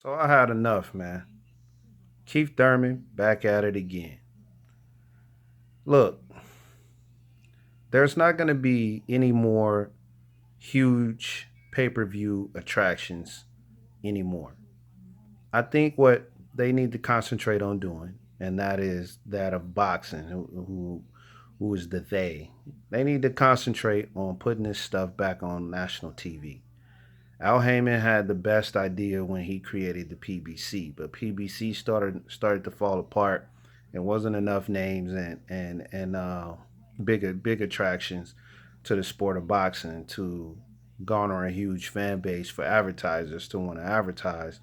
So I had enough, man. Keith Thurman back at it again. Look, there's not going to be any more huge pay per view attractions anymore. I think what they need to concentrate on doing, and that is that of boxing, who is the they. They need to concentrate on putting this stuff back on national TV. Al Heyman had the best idea when he created the PBC, but PBC started to fall apart. There wasn't enough names and big attractions to the sport of boxing to garner a huge fan base for advertisers to want to advertise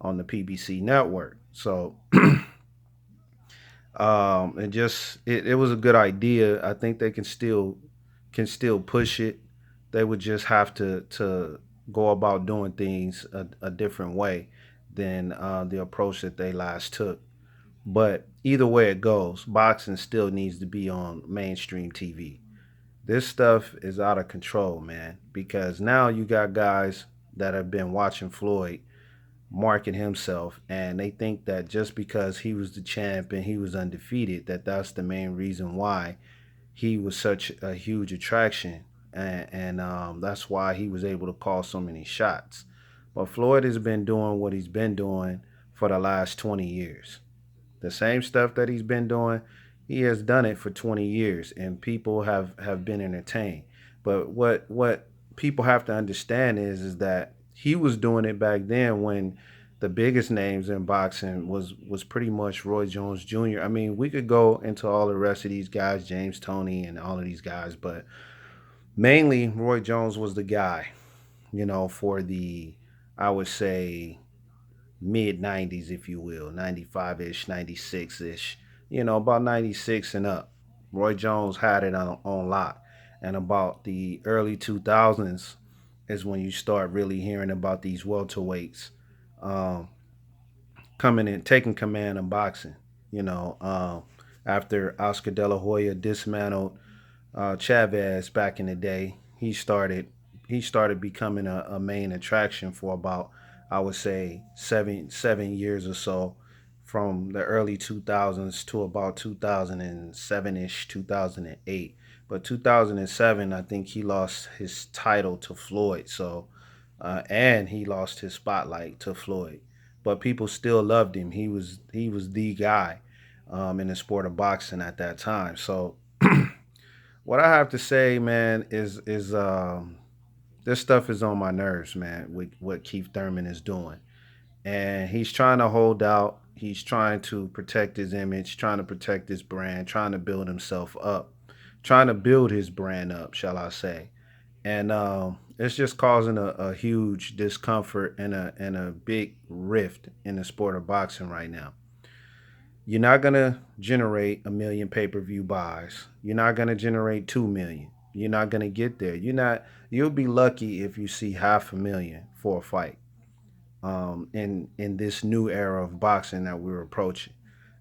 on the PBC network. So it was a good idea. I think they can still push it. They would just have to go about doing things a different way than the approach that they last took. But either way it goes, boxing still needs to be on mainstream TV. This stuff is out of control, man, because now you got guys that have been watching Floyd market himself, and they think that just because he was the champ and he was undefeated, that's the main reason why he was such a huge attraction, and that's why he was able to call so many shots. But Floyd has been doing what he's been doing for the last 20 years. The same stuff that he's been doing, he has done it for 20 years, and people have been entertained. But what people have to understand is that he was doing it back then when the biggest names in boxing was pretty much Roy Jones Jr. I mean, we could go into all the rest of these guys, James Toney and all of these guys, but mainly Roy Jones was the guy, for the, I would say, mid 90s, if you will, 95 ish, 96 ish, about 96 and up. Roy Jones had it on lock. And about the early 2000s is when you start really hearing about these welterweights um, coming in, taking command of boxing. You know, after Oscar De La Hoya dismantled Chavez back in the day, he started becoming a main attraction for about, I would say, 7 years or so, from the early 2000s to about 2007 ish, 2008. But 2007, I think he lost his title to Floyd. So, and he lost his spotlight to Floyd. But people still loved him. He was the guy in the sport of boxing at that time. So what I have to say, man, is this stuff is on my nerves, man. With what Keith Thurman is doing, and he's trying to hold out. He's trying to protect his image, trying to protect his brand, trying to build himself up, trying to build his brand up, shall I say? And it's just causing a huge discomfort and a big rift in the sport of boxing right now. You're not gonna generate a million pay-per-view buys. You're not gonna generate 2 million. You're not gonna get there. You'll be lucky if you see 500,000 for a fight. In this new era of boxing that we're approaching.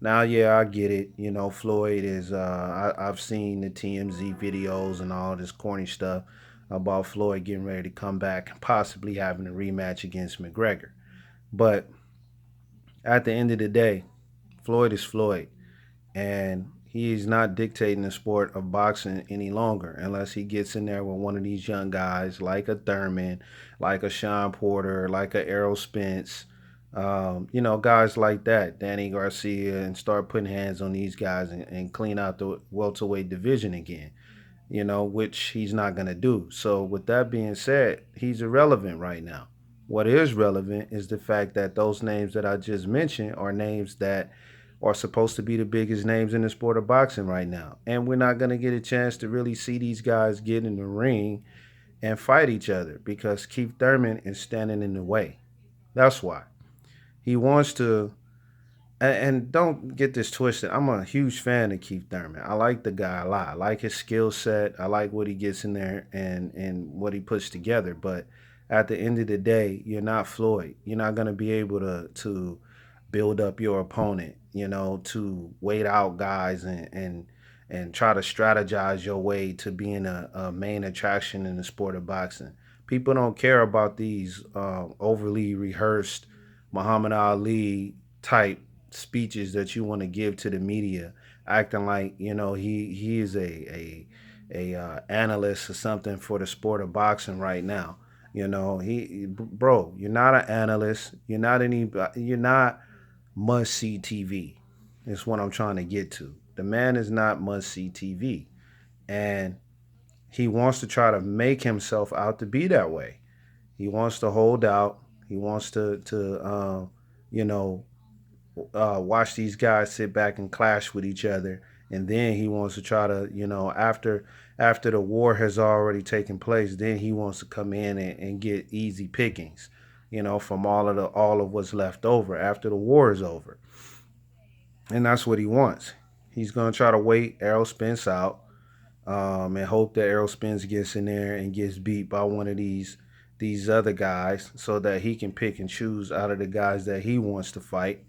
Now, yeah, I get it. Floyd is. I've seen the TMZ videos and all this corny stuff about Floyd getting ready to come back and possibly having a rematch against McGregor. But at the end of the day, Floyd is Floyd, and he's not dictating the sport of boxing any longer unless he gets in there with one of these young guys like a Thurman, like a Sean Porter, like a Errol Spence, guys like that, Danny Garcia, and start putting hands on these guys and clean out the welterweight division again, which he's not going to do. So, with that being said, he's irrelevant right now. What is relevant is the fact that those names that I just mentioned are names that are supposed to be the biggest names in the sport of boxing right now. And we're not going to get a chance to really see these guys get in the ring and fight each other because Keith Thurman is standing in the way. That's why. He wants to, and don't get this twisted. I'm a huge fan of Keith Thurman. I like the guy a lot. I like his skill set. I like what he gets in there and what he puts together. But at the end of the day, you're not Floyd. You're not going to be able to build up your opponent. To wait out guys and try to strategize your way to being a main attraction in the sport of boxing. People don't care about these overly rehearsed Muhammad Ali type speeches that you want to give to the media, acting like he is a analyst or something for the sport of boxing right now. Bro, you're not an analyst. You're not must see TV. Is what I'm trying to get to. The man is not must see TV, and he wants to try to make himself out to be that way. He wants to hold out. He wants to you know watch these guys sit back and clash with each other, and then he wants to try to after the war has already taken place, then he wants to come in and get easy pickings, from all of what's left over after the war is over, and that's what he wants. He's gonna try to wait Errol Spence out, and hope that Errol Spence gets in there and gets beat by one of these other guys, so that he can pick and choose out of the guys that he wants to fight,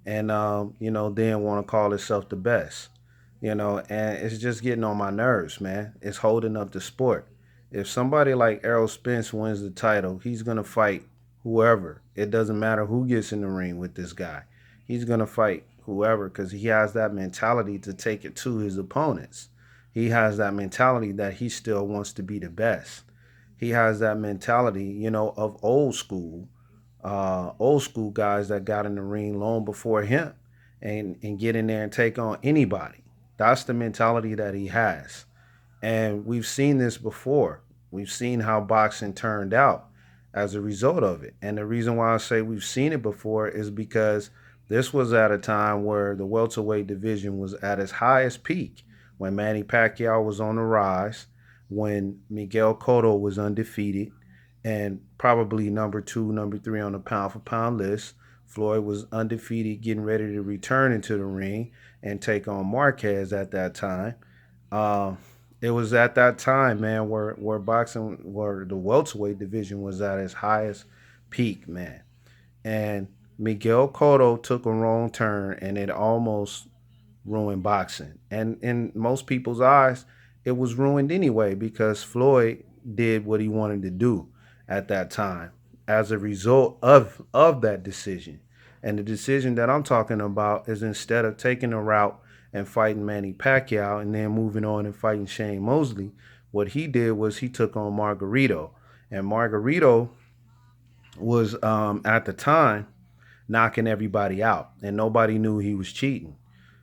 and then want to call himself the best. And it's just getting on my nerves, man. It's holding up the sport. If somebody like Errol Spence wins the title, he's gonna fight whoever. It doesn't matter who gets in the ring with this guy. He's gonna fight whoever because he has that mentality to take it to his opponents. He has that mentality that he still wants to be the best. He has that mentality, of old school guys that got in the ring long before him, and get in there and take on anybody. That's the mentality that he has. And we've seen this before. We've seen how boxing turned out as a result of it. And the reason why I say we've seen it before is because this was at a time where the welterweight division was at its highest peak, when Manny Pacquiao was on the rise, when Miguel Cotto was undefeated and probably number two, number three on the pound for pound list. Floyd was undefeated, getting ready to return into the ring and take on Marquez at that time. Um, it was at that time, man, where the welterweight division was at its highest peak, man. And Miguel Cotto took a wrong turn, and it almost ruined boxing. And in most people's eyes, it was ruined anyway because Floyd did what he wanted to do at that time as a result of that decision. And the decision that I'm talking about is, instead of taking a route and fighting Manny Pacquiao and then moving on and fighting Shane Mosley, what he did was he took on Margarito. And Margarito was, at the time, knocking everybody out, and nobody knew he was cheating.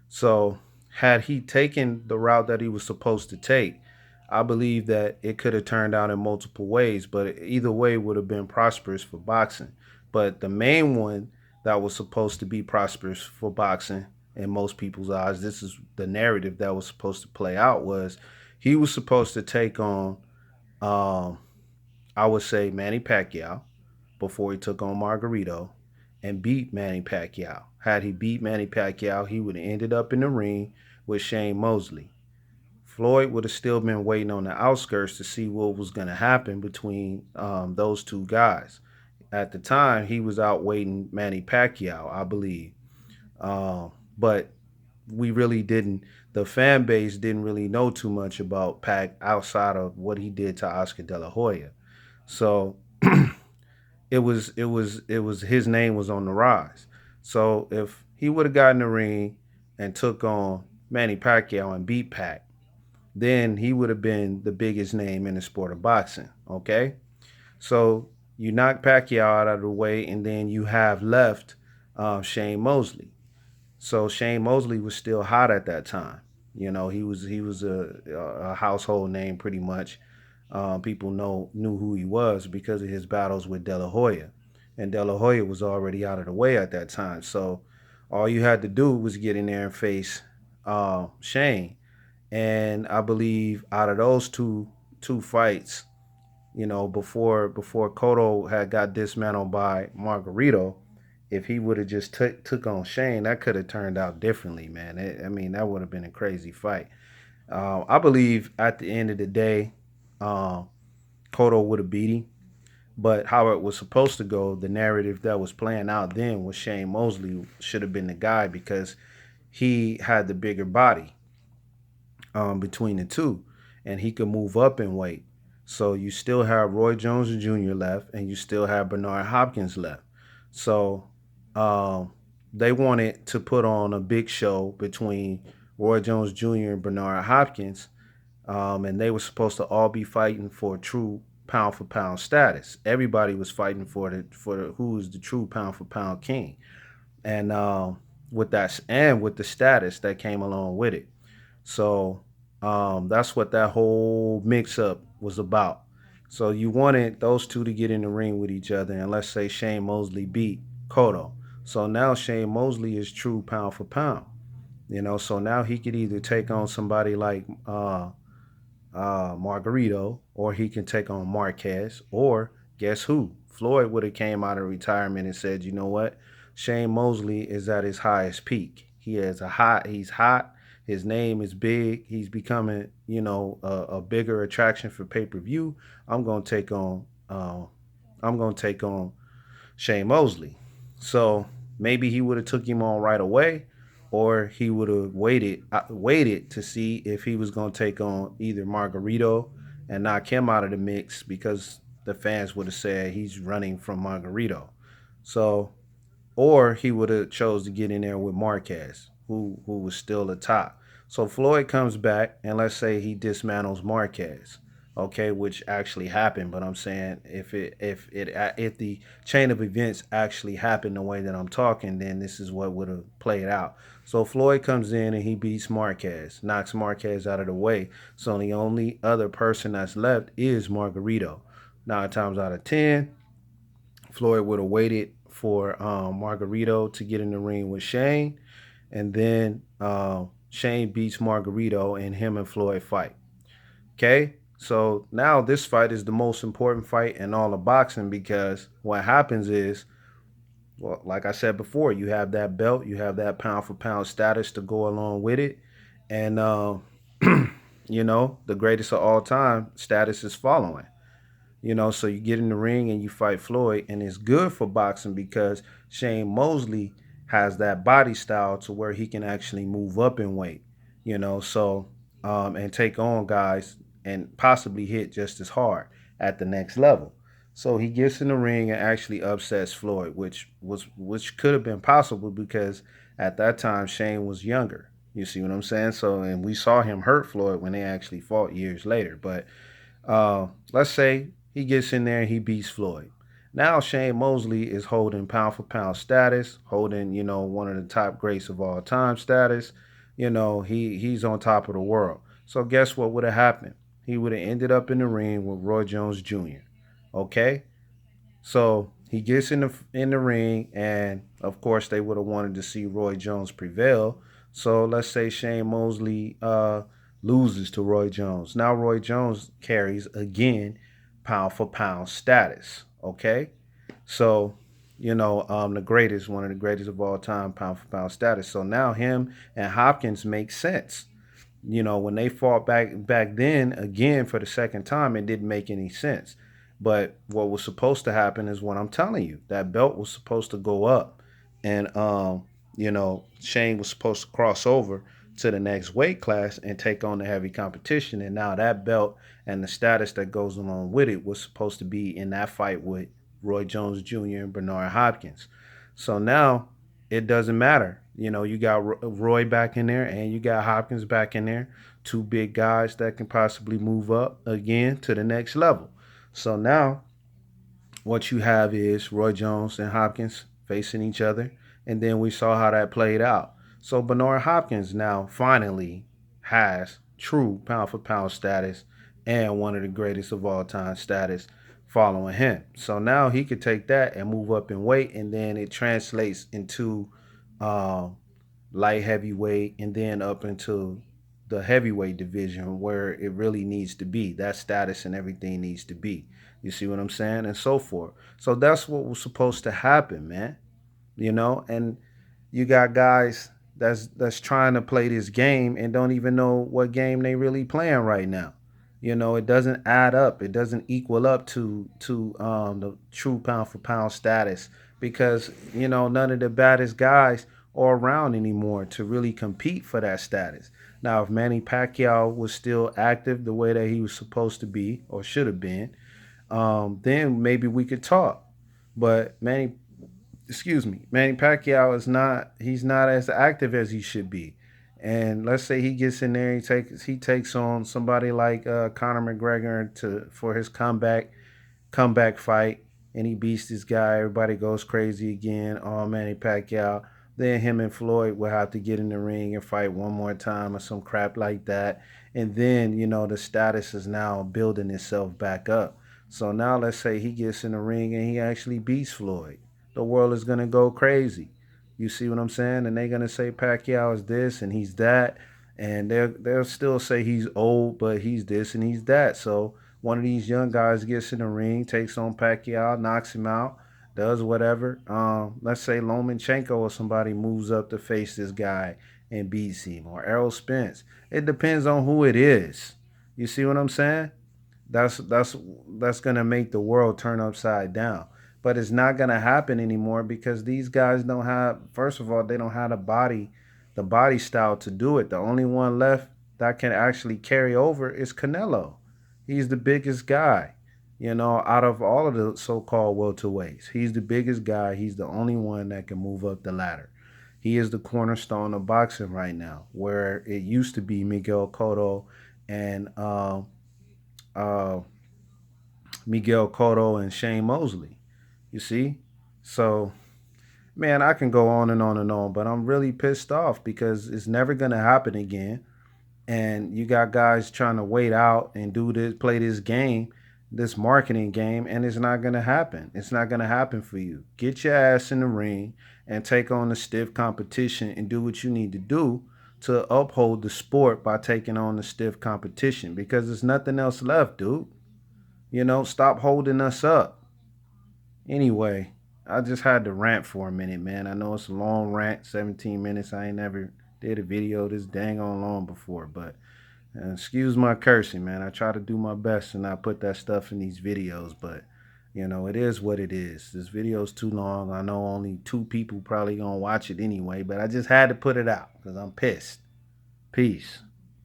So, had he taken the route that he was supposed to take, I believe that it could have turned out in multiple ways, but either way would have been prosperous for boxing. But the main one that was supposed to be prosperous for boxing in most people's eyes, this is the narrative that was supposed to play out, was he was supposed to take on, um, I would say, Manny Pacquiao before he took on Margarito and beat Manny Pacquiao. Had he beat Manny Pacquiao, he would have ended up in the ring with Shane Mosley. Floyd would have still been waiting on the outskirts to see what was going to happen between, those two guys. At the time, he was out waiting Manny Pacquiao, I believe. But we really didn't, the fan base didn't really know too much about Pac outside of what he did to Oscar De La Hoya. So it was his name was on the rise. So if he would have gotten in the ring and took on Manny Pacquiao and beat Pac, then he would have been the biggest name in the sport of boxing. Okay, so you knock Pacquiao out of the way, and then you have left, Shane Mosley. So Shane Mosley was still hot at that time. He was a household name pretty much. People knew who he was because of his battles with De La Hoya, and De La Hoya was already out of the way at that time. So all you had to do was get in there and face, Shane. And I believe out of those two fights, before Cotto had got dismantled by Margarito, if he would have just took on Shane, that could have turned out differently, man. I mean, that would have been a crazy fight. I believe at the end of the day, um, Cotto would have beat him. But how it was supposed to go, the narrative that was playing out then was Shane Mosley should have been the guy because he had the bigger body, between the two, and he could move up in weight. So you still have Roy Jones Jr. left, and you still have Bernard Hopkins left. So um, they wanted to put on a big show between Roy Jones Jr. and Bernard Hopkins, and they were supposed to all be fighting for true pound for pound status. Everybody was fighting for who is the true pound for pound king, and with that and with the status that came along with it. So that's what that whole mix up was about. So you wanted those two to get in the ring with each other, and let's say Shane Mosley beat Cotto. So now Shane Mosley is true pound for pound. So now he could either take on somebody like Margarito, or he can take on Marquez, or guess who? Floyd would have came out of retirement and said, you know what? Shane Mosley is at his highest peak. He has a hot. He's hot. His name is big. He's becoming, a bigger attraction for pay per view. I'm gonna take on. I'm gonna take on Shane Mosley. So maybe he would have took him on right away, or he would have waited to see if he was going to take on either Margarito and knock him out of the mix because the fans would have said he's running from Margarito. So or he would have chose to get in there with Marquez, who was still atop. So Floyd comes back, and let's say he dismantles Marquez, okay, which actually happened. But I'm saying if the chain of events actually happened the way that I'm talking, then this is what would have played out. So Floyd comes in and he beats Marquez, knocks Marquez out of the way. So the only other person that's left is Margarito. 9 times out of 10, Floyd would have waited for Margarito to get in the ring with Shane, and then Shane beats Margarito, and him and Floyd fight. Okay, so now this fight is the most important fight in all of boxing because what happens is, well, like I said before, you have that belt, you have that pound for pound status to go along with it, and the greatest of all time status is following. So you get in the ring and you fight Floyd, and it's good for boxing because Shane Mosley has that body style to where he can actually move up in weight, and take on guys and possibly hit just as hard at the next level. So he gets in the ring and actually upsets Floyd, which could have been possible because at that time Shane was younger. You see what I'm saying? So and we saw him hurt Floyd when they actually fought years later, but let's say he gets in there and he beats Floyd. Now Shane Mosley is holding pound for pound status, holding one of the top greats of all time status. He's on top of the world. So guess what would have happened? He would have ended up in the ring with Roy Jones Jr. Okay, so he gets in the ring, and of course they would have wanted to see Roy Jones prevail. So let's say Shane Mosley loses to Roy Jones. Now Roy Jones carries again pound for pound status. Okay, so the greatest, one of the greatest of all time, pound for pound status. So now him and Hopkins make sense. When they fought back then again for the second time, it didn't make any sense. But what was supposed to happen is what I'm telling you. That belt was supposed to go up, and Shane was supposed to cross over to the next weight class and take on the heavy competition. And now that belt and the status that goes along with it was supposed to be in that fight with Roy Jones Jr. and Bernard Hopkins. So now it doesn't matter. You got Roy back in there and you got Hopkins back in there. Two big guys that can possibly move up again to the next level. So now what you have is Roy Jones and Hopkins facing each other. And then we saw how that played out. So Bernard Hopkins now finally has true pound for pound status and one of the greatest of all time status following him. So now he could take that and move up in weight, and then it translates into um, light heavyweight, and then up into the heavyweight division where it really needs to be. That status and everything needs to be. You see what I'm saying? And so forth. So that's what was supposed to happen, man. And you got guys that's trying to play this game and don't even know what game they really playing right now. It doesn't add up. It doesn't equal up to the true pound for pound status because none of the baddest guys are around anymore to really compete for that status. Now, if Manny Pacquiao was still active the way that he was supposed to be or should have been, then maybe we could talk. But Manny excuse me, Manny Pacquiao is not, he's not as active as he should be. And let's say he gets in there, he takes on somebody like Conor McGregor to for his comeback fight, and he beats this guy. Everybody goes crazy again. Oh, Manny Pacquiao. Then him and Floyd will have to get in the ring and fight one more time or some crap like that. And then, the status is now building itself back up. So now let's say he gets in the ring and he actually beats Floyd. The world is going to go crazy. You see what I'm saying? And they're going to say Pacquiao is this and he's that. And they'll still say he's old, but he's this and he's that. So one of these young guys gets in the ring, takes on Pacquiao, knocks him out, does whatever. Let's say Lomachenko or somebody moves up to face this guy and beats him, or Errol Spence. It depends on who it is. You see what I'm saying? That's gonna make the world turn upside down. But it's not gonna happen anymore because these guys don't have. First of all, they don't have the body style to do it. The only one left that can actually carry over is Canelo. He's the biggest guy, out of all of the so-called welterweights. He's the biggest guy. He's the only one that can move up the ladder. He is the cornerstone of boxing right now, where it used to be Miguel Cotto and uh, Miguel Cotto and Shane Mosley. You see, so man, I can go on and on and on, but I'm really pissed off because it's never gonna happen again. And you got guys trying to wait out and do this, play this game, this marketing game, and it's not gonna happen. It's not gonna happen for you. Get your ass in the ring and take on the stiff competition and do what you need to do to uphold the sport by taking on the stiff competition because there's nothing else left, dude. Stop holding us up. Anyway, I just had to rant for a minute, man. I know it's a long rant, 17 minutes. I ain't never did a video this dang on long before, but excuse my cursing, man. I try to do my best to not put that stuff in these videos, but it is what it is. This video's too long. I know only 2 people probably gonna watch it anyway, but I just had to put it out because I'm pissed. Peace.